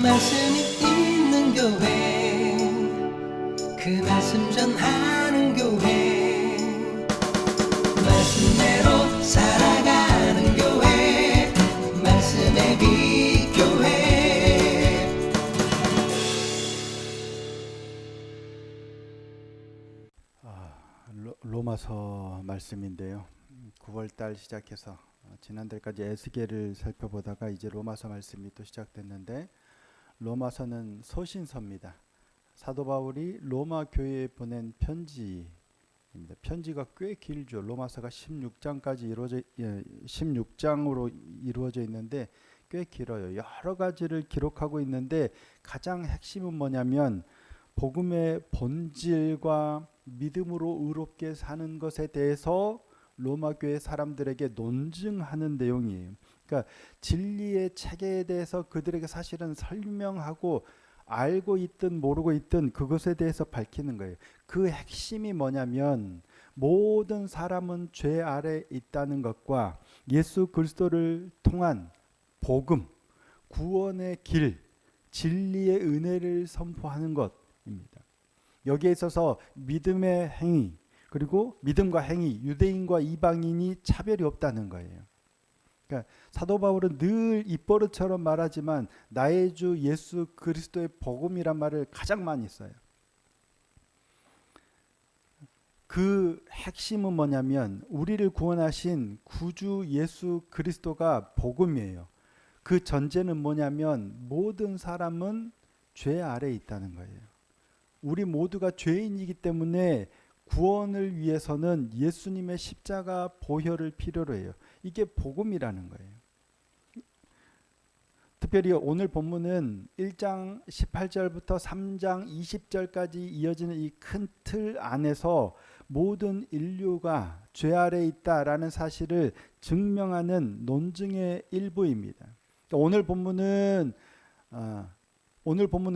말씀이 있는 교회, 그 말씀 전하는 교회, 말씀대로 살아가는 교회, 말씀의 빛 교회. 로마서 말씀인데요. 9월달 시작해서 지난달까지 에스겔을 살펴보다가 이제 로마서 말씀이 또 시작됐는데, 로마서는 서신서입니다. 사도 바울이 로마 교회에 보낸 편지입니다. 편지가 꽤 길죠. 로마서가 16장으로 이루어져 있는데 꽤 길어요. 여러 가지를 기록하고 있는데 가장 핵심은 뭐냐면 복음의 본질과 믿음으로 의롭게 사는 것에 대해서 로마 교회 사람들에게 논증하는 내용이에요. 그러니까 진리의 체계에 대해서 그들에게 사실은 설명하고, 알고 있든 모르고 있든 그것에 대해서 밝히는 거예요. 그 핵심이 뭐냐면 모든 사람은 죄 아래 있다는 것과 예수 그리스도를 통한 복음, 구원의 길, 진리의 은혜를 선포하는 것입니다. 여기에 있어서 믿음의 행위, 그리고 믿음과 행위, 유대인과 이방인이 차별이 없다는 거예요. 그러니까 사도 바울은 늘 입버릇처럼 말하지만 나의 주 예수 그리스도의 복음이란 말을 가장 많이 써요. 그 핵심은 뭐냐면 우리를 구원하신 구주 예수 그리스도가 복음이에요. 그 전제는 뭐냐면 모든 사람은 죄 아래에 있다는 거예요. 우리 모두가 죄인이기 때문에 구원을 위해서는 예수님의 십자가 보혈을 필요로 해요. 이게 복음이라는 거예요. 특별히 오늘 본문은 1장 18절부터 3장 20절까지 이어지는 이 큰 틀 안에서 모든 인류가 죄 아래에 있다라는 사실을 증명하는 논증의 일부입니다. 오늘 본문은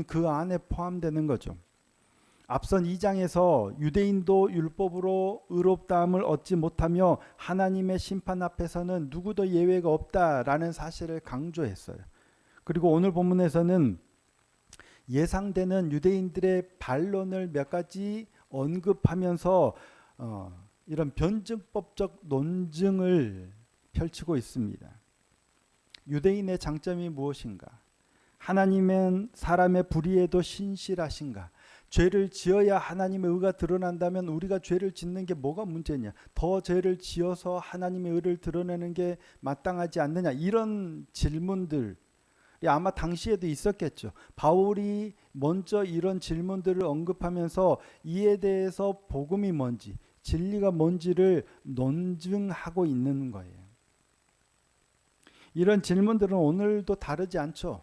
그 안에 포함되는 거죠. 앞선 2장에서 유대인도 율법으로 의롭다함을 얻지 못하며 하나님의 심판 앞에서는 누구도 예외가 없다라는 사실을 강조했어요. 그리고 오늘 본문에서는 예상되는 유대인들의 반론을 몇 가지 언급하면서 이런 변증법적 논증을 펼치고 있습니다. 유대인의 장점이 무엇인가? 하나님은 사람의 불의에도 신실하신가? 죄를 지어야 하나님의 의가 드러난다면 우리가 죄를 짓는 게 뭐가 문제냐? 더 죄를 지어서 하나님의 의를 드러내는 게 마땅하지 않느냐? 이런 질문들이 아마 당시에도 있었겠죠. 바울이 먼저 이런 질문들을 언급하면서 이에 대해서 복음이 뭔지, 진리가 뭔지를 논증하고 있는 거예요. 이런 질문들은 오늘도 다르지 않죠.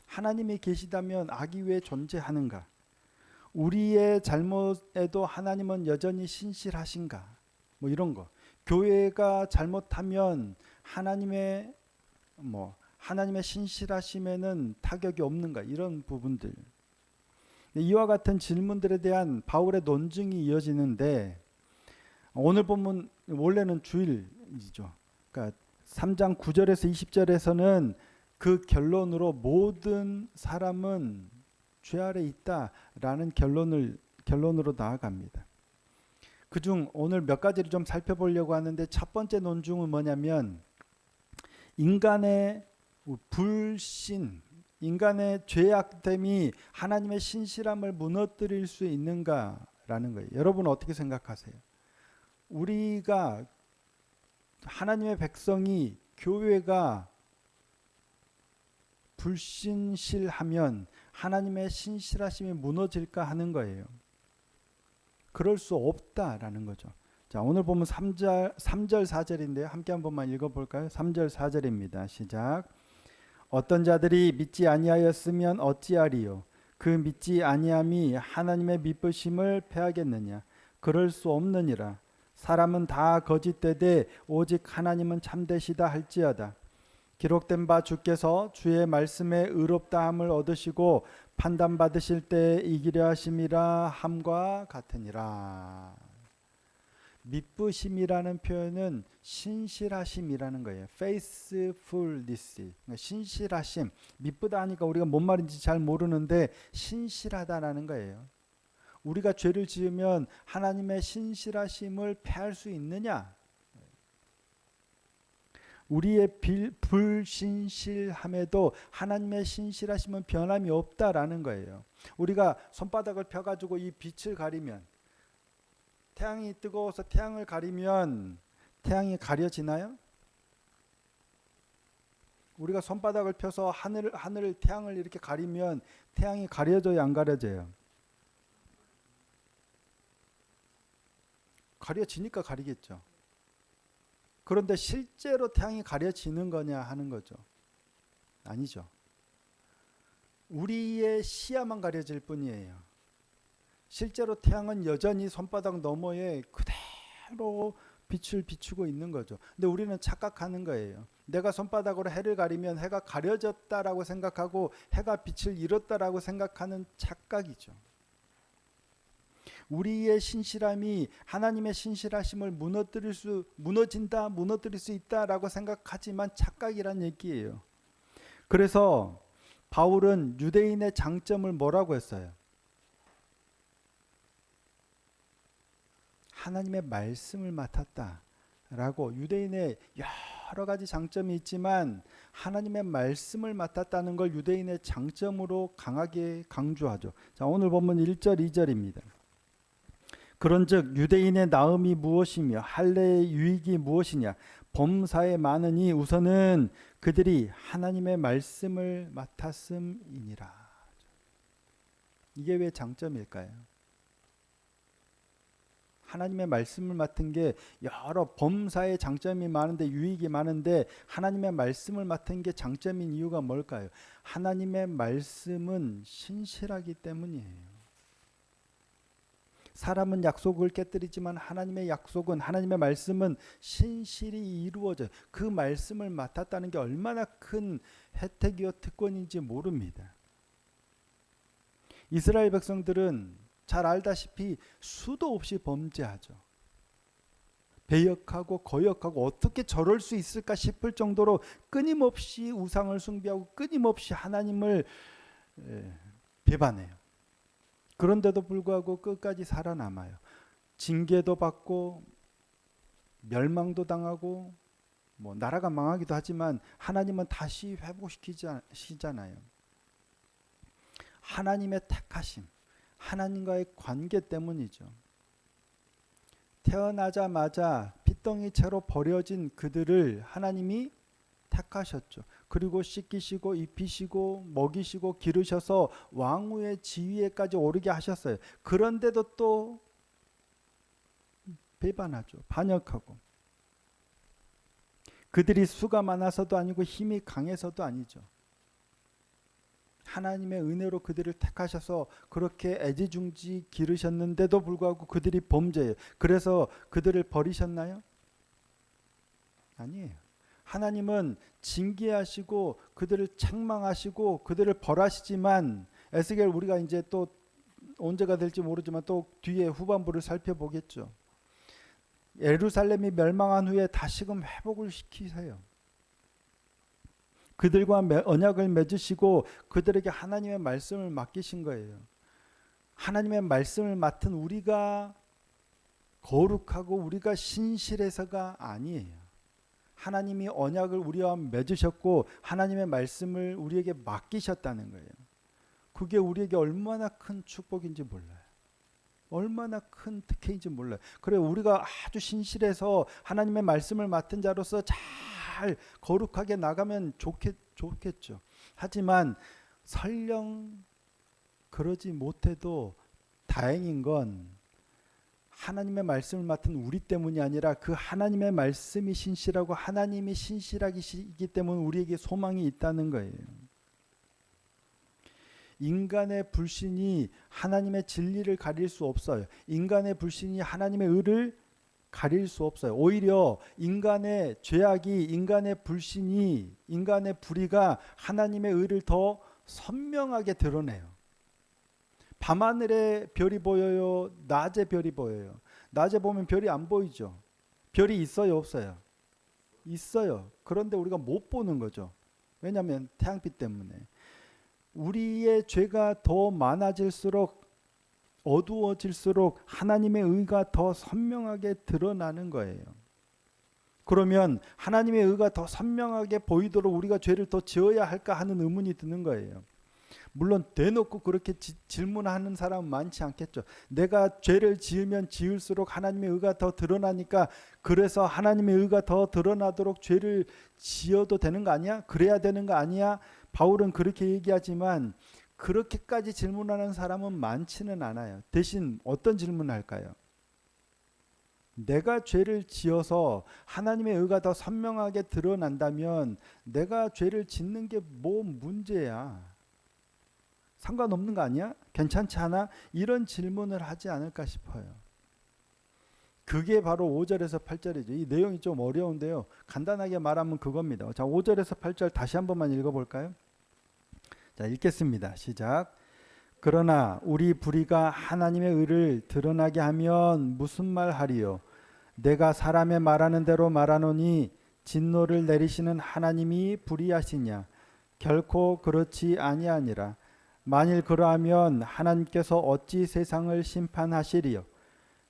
하나님이 계시다면 악이 왜 존재하는가? 우리의 잘못에도 하나님은 여전히 신실하신가? 뭐 이런 거. 교회가 잘못하면 하나님의 신실하심에는 타격이 없는가? 이런 부분들. 이와 같은 질문들에 대한 바울의 논증이 이어지는데, 오늘 보면 원래는 주일이죠. 그러니까 3장 9절에서 20절에서는 그 결론으로 모든 사람은 죄 아래 있다라는 결론으로 나아갑니다. 그중 오늘 몇 가지를 좀 살펴보려고 하는데, 첫 번째 논증은 뭐냐면 인간의 불신, 인간의 죄악됨이 하나님의 신실함을 무너뜨릴 수 있는가라는 거예요. 여러분 어떻게 생각하세요? 우리가 하나님의 백성이, 교회가 불신실하면 하나님의 신실하심이 무너질까 하는 거예요. 그럴 수 없다라는 거죠. 자, 오늘 보면 3절 4절인데요. 함께 한 번만 읽어볼까요? 3절 4절입니다. 시작. 어떤 자들이 믿지 아니하였으면 어찌하리요? 그 믿지 아니함이 하나님의 미쁘심을 패하겠느냐? 그럴 수 없느니라. 사람은 다 거짓되되 오직 하나님은 참되시다 할지어다. 기록된 바 주께서 주의 말씀에 의롭다함을 얻으시고 판단받으실 때 이기려 하심이라 함과 같으니라. 미쁘심이라는 표현은 신실하심이라는 거예요. faithfulness. 그러니까 신실하심. 미쁘다 하니까 우리가 뭔 말인지 잘 모르는데 신실하다라는 거예요. 우리가 죄를 지으면 하나님의 신실하심을 패할 수 있느냐? 우리의 불신실함에도 하나님의 신실하심은 변함이 없다라는 거예요. 우리가 손바닥을 펴가지고 이 빛을 가리면, 태양이 뜨거워서 태양을 가리면 태양이 가려지나요? 우리가 손바닥을 펴서 하늘을 태양을 이렇게 가리면 태양이 가려져요, 안 가려져요? 가려지니까 가리겠죠. 그런데 실제로 태양이 가려지는 거냐 하는 거죠. 아니죠. 우리의 시야만 가려질 뿐이에요. 실제로 태양은 여전히 손바닥 너머에 그대로 빛을 비추고 있는 거죠. 근데 우리는 착각하는 거예요. 내가 손바닥으로 해를 가리면 해가 가려졌다라고 생각하고 해가 빛을 잃었다라고 생각하는 착각이죠. 우리의 신실함이 하나님의 신실하심을 무너뜨릴 수 있다라고 생각하지만 착각이란 얘기예요. 그래서 바울은 유대인의 장점을 뭐라고 했어요? 하나님의 말씀을 맡았다라고. 유대인의 여러 가지 장점이 있지만 하나님의 말씀을 맡았다는 걸 유대인의 장점으로 강하게 강조하죠. 자, 오늘 본문 1절 2절입니다. 그런즉 유대인의 나음이 무엇이며 할례의 유익이 무엇이냐? 범사에 많으니 우선은 그들이 하나님의 말씀을 맡았음이니라. 이게 왜 장점일까요? 하나님의 말씀을 맡은 게 여러 범사의 장점이 많은데 유익이 많은데 하나님의 말씀을 맡은 게 장점인 이유가 뭘까요? 하나님의 말씀은 신실하기 때문이에요. 사람은 약속을 깨뜨리지만 하나님의 약속은, 하나님의 말씀은 신실히 이루어져요. 그 말씀을 맡았다는 게 얼마나 큰 혜택이요 특권인지 모릅니다. 이스라엘 백성들은 잘 알다시피 수도 없이 범죄하죠. 배역하고 거역하고 어떻게 저럴 수 있을까 싶을 정도로 끊임없이 우상을 숭배하고 끊임없이 하나님을 배반해요. 그런데도 불구하고 끝까지 살아남아요. 징계도 받고 멸망도 당하고 나라가 망하기도 하지만 하나님은 다시 회복시키시잖아요. 하나님의 택하심, 하나님과의 관계 때문이죠. 태어나자마자 핏덩이채로 버려진 그들을 하나님이 택하셨죠. 그리고 씻기시고 입히시고 먹이시고 기르셔서 왕후의 지위에까지 오르게 하셨어요. 그런데도 또 배반하죠. 반역하고. 그들이 수가 많아서도 아니고 힘이 강해서도 아니죠. 하나님의 은혜로 그들을 택하셔서 그렇게 애지중지 기르셨는데도 불구하고 그들이 범죄해요. 그래서 그들을 버리셨나요? 아니에요. 하나님은 징계하시고 그들을 책망하시고 그들을 벌하시지만, 에스겔 우리가 이제 또 언제가 될지 모르지만 또 뒤에 후반부를 살펴보겠죠. 예루살렘이 멸망한 후에 다시금 회복을 시키세요. 그들과 언약을 맺으시고 그들에게 하나님의 말씀을 맡기신 거예요. 하나님의 말씀을 맡은 우리가 거룩하고 우리가 신실해서가 아니에요. 하나님이 언약을 우리와 맺으셨고 하나님의 말씀을 우리에게 맡기셨다는 거예요. 그게 우리에게 얼마나 큰 축복인지 몰라요. 얼마나 큰 특혜인지 몰라요. 그래 우리가 아주 신실해서 하나님의 말씀을 맡은 자로서 잘 거룩하게 나가면 좋겠죠. 하지만 설령 그러지 못해도 다행인 건 하나님의 말씀을 맡은 우리 때문이 아니라 그 하나님의 말씀이 신실하고 하나님이 신실하시기 때문에 우리에게 소망이 있다는 거예요. 인간의 불신이 하나님의 진리를 가릴 수 없어요. 인간의 불신이 하나님의 의를 가릴 수 없어요. 오히려 인간의 죄악이, 인간의 불신이, 인간의 불의가 하나님의 의를 더 선명하게 드러내요. 밤하늘에 별이 보여요? 낮에 별이 보여요? 낮에 보면 별이 안 보이죠. 별이 있어요, 없어요? 있어요. 그런데 우리가 못 보는 거죠. 왜냐하면 태양빛 때문에. 우리의 죄가 더 많아질수록, 어두워질수록 하나님의 의가 더 선명하게 드러나는 거예요. 그러면 하나님의 의가 더 선명하게 보이도록 우리가 죄를 더 지어야 할까 하는 의문이 드는 거예요. 물론 대놓고 그렇게 질문하는 사람은 많지 않겠죠. 내가 죄를 지으면 지을수록 하나님의 의가 더 드러나니까, 그래서 하나님의 의가 더 드러나도록 죄를 지어도 되는 거 아니야? 그래야 되는 거 아니야? 바울은 그렇게 얘기하지만 그렇게까지 질문하는 사람은 많지는 않아요. 대신 어떤 질문을 할까요? 내가 죄를 지어서 하나님의 의가 더 선명하게 드러난다면 내가 죄를 짓는 게 뭐 문제야? 상관없는 거 아니야? 괜찮지 않아? 이런 질문을 하지 않을까 싶어요. 그게 바로 5절에서 8절이죠. 이 내용이 좀 어려운데요. 간단하게 말하면 그겁니다. 자, 5절에서 8절 다시 한 번만 읽어볼까요? 자, 읽겠습니다. 시작. 그러나 우리 불의가 하나님의 의를 드러나게 하면 무슨 말 하리요? 내가 사람의 말하는 대로 말하노니 진노를 내리시는 하나님이 불의하시냐? 결코 그렇지 아니하니라. 만일 그러하면 하나님께서 어찌 세상을 심판하시리요?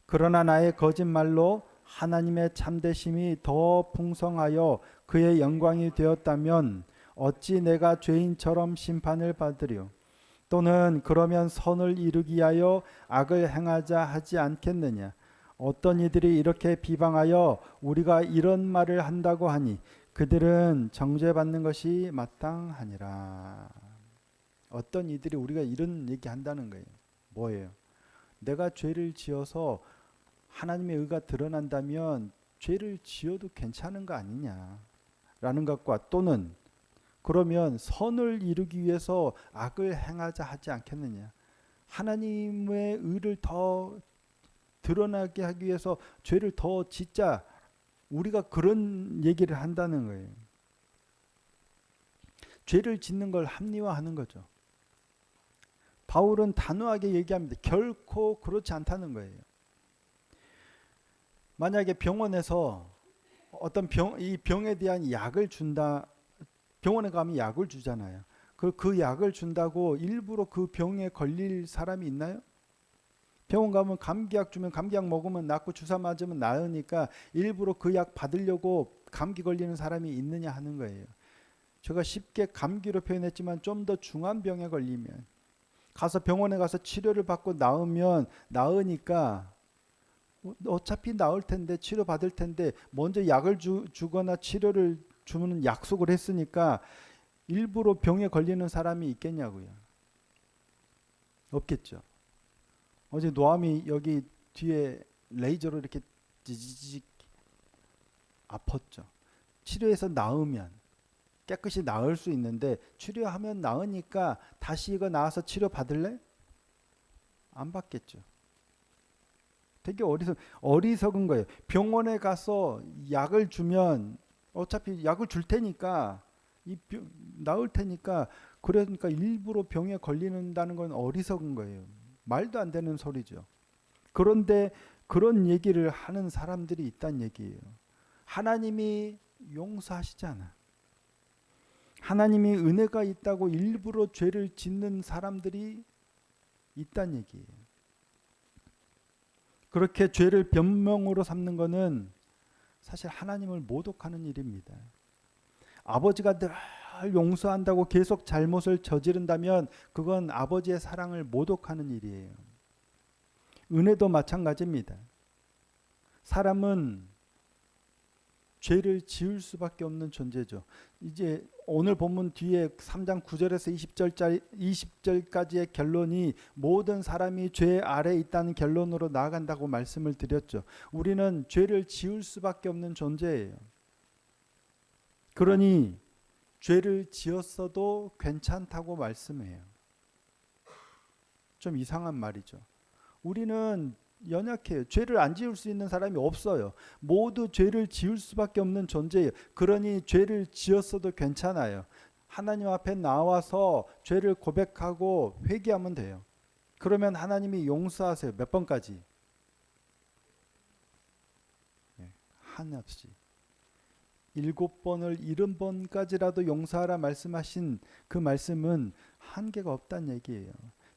그러나 나의 거짓말로 하나님의 참되심이 더 풍성하여 그의 영광이 되었다면 어찌 내가 죄인처럼 심판을 받으리요? 또는 그러면 선을 이루기 위하여 악을 행하자 하지 않겠느냐? 어떤 이들이 이렇게 비방하여 우리가 이런 말을 한다고 하니 그들은 정죄받는 것이 마땅하니라. 어떤 이들이 우리가 이런 얘기 한다는 거예요. 뭐예요? 내가 죄를 지어서 하나님의 의가 드러난다면 죄를 지어도 괜찮은 거 아니냐라는 것과, 또는 그러면 선을 이루기 위해서 악을 행하자 하지 않겠느냐. 하나님의 의를 더 드러나게 하기 위해서 죄를 더 짓자. 우리가 그런 얘기를 한다는 거예요. 죄를 짓는 걸 합리화하는 거죠. 바울은 단호하게 얘기합니다. 결코 그렇지 않다는 거예요. 만약에 병원에서 어떤 이 병에 대한 약을 준다, 병원에 가면 약을 주잖아요. 그 약을 준다고 일부러 그 병에 걸릴 사람이 있나요? 병원 가면 감기약 주면 감기약 먹으면 낫고 주사 맞으면 나으니까 일부러 그 약 받으려고 감기 걸리는 사람이 있느냐 하는 거예요. 제가 쉽게 감기로 표현했지만 좀 더 중한 병에 걸리면 가서 병원에 가서 치료를 받고 나으니까 어차피 나을 텐데, 치료 받을 텐데 먼저 약을 주거나 치료를 주는 약속을 했으니까 일부러 병에 걸리는 사람이 있겠냐고요. 없겠죠. 어제 노암이 여기 뒤에 레이저로 이렇게 지지직 아팠죠. 치료해서 나으면 깨끗이 나을 수 있는데, 치료하면 나으니까 다시 이거 나와서 치료 받을래? 안 받겠죠. 되게 어리석은 거예요. 병원에 가서 약을 주면 어차피 약을 줄 테니까, 나을 테니까, 그러니까 일부러 병에 걸리는다는 건 어리석은 거예요. 말도 안 되는 소리죠. 그런데 그런 얘기를 하는 사람들이 있다는 얘기예요. 하나님이 용서하시잖아. 하나님이 은혜가 있다고 일부러 죄를 짓는 사람들이 있다는 얘기예요. 그렇게 죄를 변명으로 삼는 것은 사실 하나님을 모독하는 일입니다. 아버지가 늘 용서한다고 계속 잘못을 저지른다면 그건 아버지의 사랑을 모독하는 일이에요. 은혜도 마찬가지입니다. 사람은 죄를 지을 수밖에 없는 존재죠. 이제 오늘 본문 뒤에 3장 9절에서 20절까지의 결론이 모든 사람이 죄 아래에 있다는 결론으로 나아간다고 말씀을 드렸죠. 우리는 죄를 지을 수밖에 없는 존재예요. 그러니 죄를 지었어도 괜찮다고 말씀해요. 좀 이상한 말이죠. 우리는 연약해요. 죄를 안 지을 수 있는 사람이 없어요. 모두 죄를 지을 수밖에 없는 존재예요. 그러니 죄를 지었어도 괜찮아요. 하나님 앞에 나와서 죄를 고백하고 회개하면 돼요. 그러면 하나님이 용서하세요. 몇 번까지? 한없이 7번을 70번까지라도 용서하라 말씀하신 그 말씀은 한계가 없다는 얘기예요.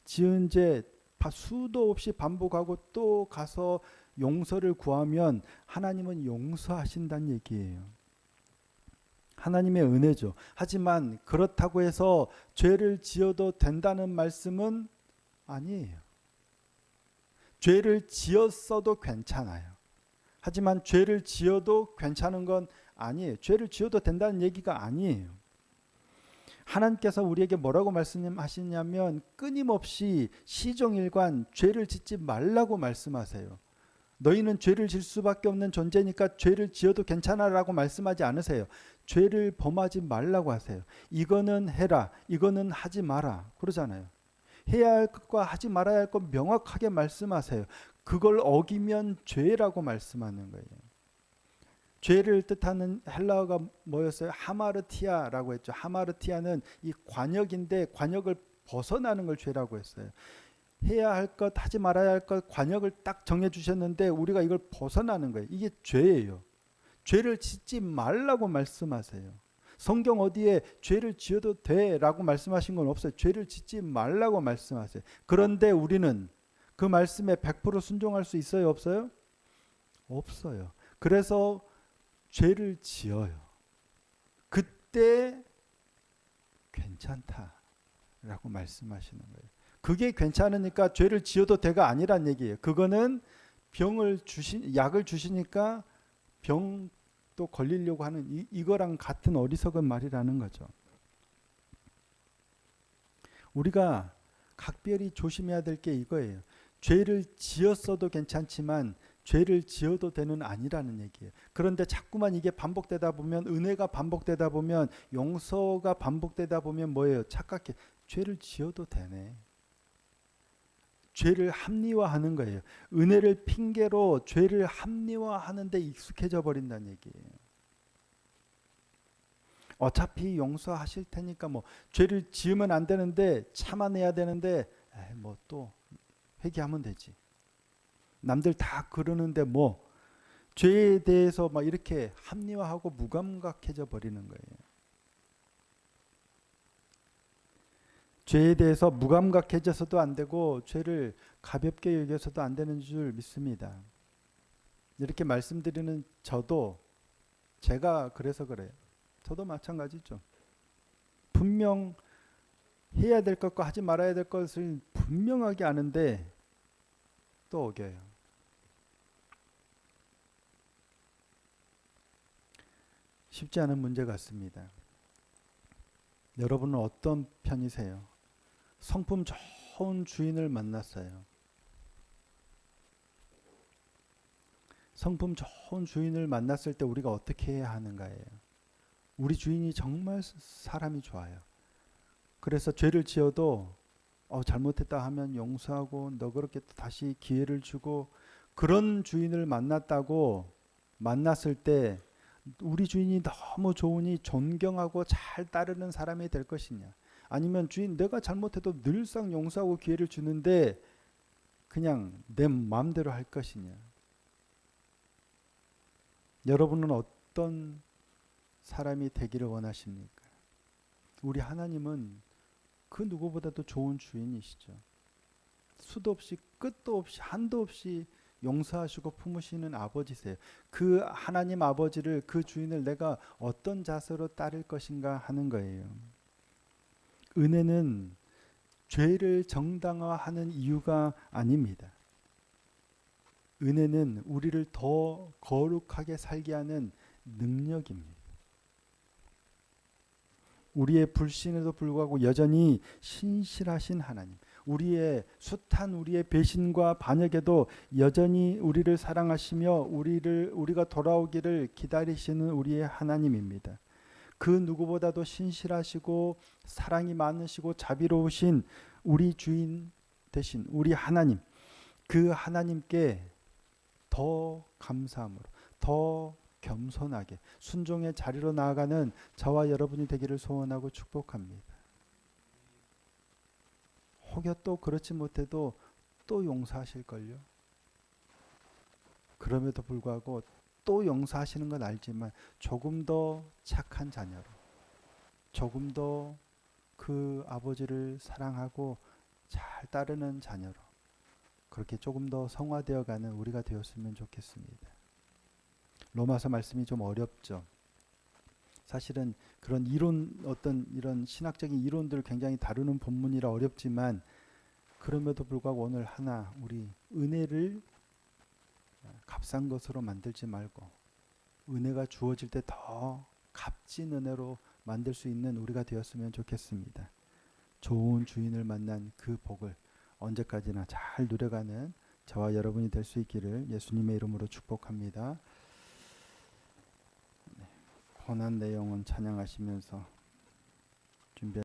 지은 죄 수도 없이 반복하고 또 가서 용서를 구하면 하나님은 용서하신다는 얘기예요. 하나님의 은혜죠. 하지만 그렇다고 해서 죄를 지어도 된다는 말씀은 아니에요. 죄를 지었어도 괜찮아요. 하지만 죄를 지어도 괜찮은 건 아니에요. 죄를 지어도 된다는 얘기가 아니에요. 하나님께서 우리에게 뭐라고 말씀하시냐면 끊임없이 시종일관 죄를 짓지 말라고 말씀하세요. 너희는 죄를 질 수밖에 없는 존재니까 죄를 지어도 괜찮아라고 말씀하지 않으세요. 죄를 범하지 말라고 하세요. 이거는 해라, 이거는 하지 마라 그러잖아요. 해야 할 것과 하지 말아야 할 것 명확하게 말씀하세요. 그걸 어기면 죄라고 말씀하는 거예요. 죄를 뜻하는 헬라어가 뭐였어요? 하마르티아라고 했죠. 하마르티아는 이 관역인데 관역을 벗어나는 걸 죄라고 했어요. 해야 할 것, 하지 말아야 할 것 관역을 딱 정해 주셨는데 우리가 이걸 벗어나는 거예요. 이게 죄예요. 죄를 짓지 말라고 말씀하세요. 성경 어디에 죄를 지어도 돼라고 말씀하신 건 없어요. 죄를 짓지 말라고 말씀하세요. 그런데 우리는 그 말씀에 100% 순종할 수 있어요? 없어요? 없어요. 그래서 죄를 지어요. 그때 괜찮다라고 말씀하시는 거예요. 그게 괜찮으니까 죄를 지어도 돼가 아니란 얘기예요. 그거는 약을 주시니까 병도 걸리려고 하는 이거랑 같은 어리석은 말이라는 거죠. 우리가 각별히 조심해야 될 게 이거예요. 죄를 지었어도 괜찮지만 죄를 지어도 되는 아니라는 얘기예요. 그런데 자꾸만 이게 반복되다 보면 은혜가 반복되다 보면 용서가 반복되다 보면 뭐예요? 착각해. 죄를 지어도 되네. 죄를 합리화하는 거예요. 은혜를 핑계로 죄를 합리화하는 데 익숙해져 버린다는 얘기예요. 어차피 용서하실 테니까 뭐 죄를 지으면 안 되는데 참아내야 되는데 뭐 또 회개하면 되지. 남들 다 그러는데 뭐 죄에 대해서 막 이렇게 합리화하고 무감각해져 버리는 거예요. 죄에 대해서 무감각해져서도 안 되고 죄를 가볍게 여겨서도 안 되는 줄 믿습니다. 이렇게 말씀드리는 저도 제가 그래서 그래요. 저도 마찬가지죠. 분명 해야 될 것과 하지 말아야 될 것을 분명하게 아는데 또 어겨요. 쉽지 않은 문제 같습니다. 여러분은 어떤 편이세요? 성품 좋은 주인을 만났어요. 성품 좋은 주인을 만났을 때 우리가 어떻게 해야 하는가예요. 우리 주인이 정말 사람이 좋아요. 그래서 죄를 지어도 잘못했다 하면 용서하고 너그럽게 다시 기회를 주고 그런 주인을 만났을 때 우리 주인이 너무 좋으니 존경하고 잘 따르는 사람이 될 것이냐, 아니면 주인 내가 잘못해도 늘상 용서하고 기회를 주는데 그냥 내 마음대로 할 것이냐. 여러분은 어떤 사람이 되기를 원하십니까? 우리 하나님은 그 누구보다도 좋은 주인이시죠. 수도 없이 끝도 없이 한도 없이 용서하시고 품으시는 아버지세요. 그 하나님 아버지를, 그 주인을 내가 어떤 자세로 따를 것인가 하는 거예요. 은혜는 죄를 정당화하는 이유가 아닙니다. 은혜는 우리를 더 거룩하게 살게 하는 능력입니다. 우리의 불신에도 불구하고 여전히 신실하신 하나님, 우리의 숱한 우리의 배신과 반역에도 여전히 우리를 사랑하시며 우리가 돌아오기를 기다리시는 우리의 하나님입니다. 그 누구보다도 신실하시고 사랑이 많으시고 자비로우신 우리 주인 되신 우리 하나님, 그 하나님께 더 감사함으로 더 겸손하게 순종의 자리로 나아가는 저와 여러분이 되기를 소원하고 축복합니다. 혹여 또 그렇지 못해도 또 용서하실걸요. 그럼에도 불구하고 또 용서하시는 건 알지만 조금 더 착한 자녀로, 조금 더 그 아버지를 사랑하고 잘 따르는 자녀로, 그렇게 조금 더 성화되어 가는 우리가 되었으면 좋겠습니다. 로마서 말씀이 좀 어렵죠. 사실은 그런 이론, 어떤 이런 신학적인 이론들을 굉장히 다루는 본문이라 어렵지만, 그럼에도 불구하고 오늘 하나 우리 은혜를 값싼 것으로 만들지 말고 은혜가 주어질 때 더 값진 은혜로 만들 수 있는 우리가 되었으면 좋겠습니다. 좋은 주인을 만난 그 복을 언제까지나 잘 누려가는 저와 여러분이 될 수 있기를 예수님의 이름으로 축복합니다. 고난 내용은 찬양하시면서 준비